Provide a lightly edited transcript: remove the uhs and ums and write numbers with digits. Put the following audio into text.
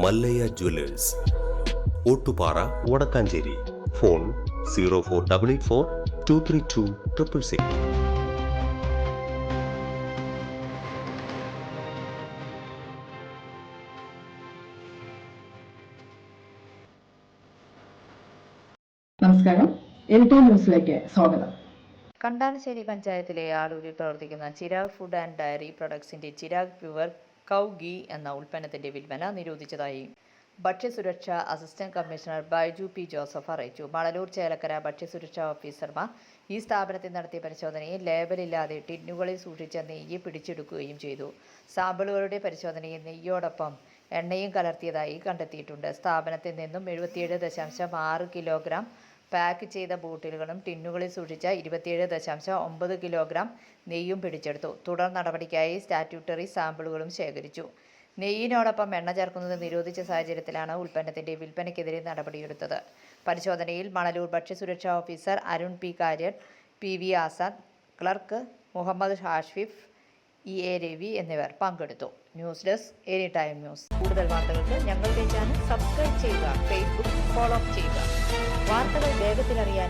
Mallayya jewellers, Ottupara, Vadakkanchery. Phone 0488423266. നമസ്കാരം, editorial ന്യൂസിലേക്ക് സ്വാഗതം. കണ്ടാനശ്ശേരി പഞ്ചായത്തിലെ ആളൂരിൽ പ്രവർത്തിക്കുന്ന ചിരാഗ് ഫുഡ് ആൻഡ് ഡയറി പ്രൊഡക്ട്സിന്റെ ചിരാഗ് പ്യുവർ കൗ ഗീ എന്ന ഉൽപ്പന്നത്തിന്റെ വിൽപ്പന നിരോധിച്ചതായി ഭക്ഷ്യസുരക്ഷാ assistant commissioner Baiju P Joseph അറിയിച്ചു. മണലൂർ ചേലക്കര ഭക്ഷ്യസുരക്ഷാ ഓഫീസർമാർ ഈ സ്ഥാപനത്തിൽ നടത്തിയ പരിശോധനയിൽ ലേബലില്ലാതെ ടിന്നുകളിൽ സൂക്ഷിച്ച നെയ്യ് പിടിച്ചെടുക്കുകയും ചെയ്തു. സാമ്പിളുകളുടെ പരിശോധനയിൽ നെയ്യോടൊപ്പം എണ്ണയും കലർത്തിയതായി കണ്ടെത്തിയിട്ടുണ്ട്. സ്ഥാപനത്തിൽ നിന്നും 77.6 കിലോഗ്രാം പാക്ക് ചെയ്ത ബോട്ടിലുകളും ടിന്നുകളിൽ സൂക്ഷിച്ച 27.9 കിലോഗ്രാം നെയ്യും പിടിച്ചെടുത്തു. തുടർ നടപടിക്കായി സ്റ്റാറ്റ്യൂട്ടറി സാമ്പിളുകളും ശേഖരിച്ചു. നെയ്യിനോടൊപ്പം എണ്ണ ചേർക്കുന്നത് നിരോധിച്ച സാഹചര്യത്തിലാണ് ഉൽപ്പന്നത്തിന്റെ വിൽപ്പനയ്ക്കെതിരെ നടപടിയെടുത്തത്. പരിശോധനയിൽ മണലൂർ ഭക്ഷ്യസുരക്ഷാ officer Arun P Kariyan, PV Azad, clerk Muhammad Hashif, EA Ravi എന്നിവർ പങ്കെടുത്തു. News desk any time news. കൂടുതൽ വാർത്തകൾക്ക് ഞങ്ങളുടെ ചാനൽ സബ്സ്ക്രൈബ് ചെയ്യുക, ഫേസ്ബുക്ക് ഫോളോ ചെയ്യുക. വാർത്തകൾ വേഗത്തിലറിയാൻ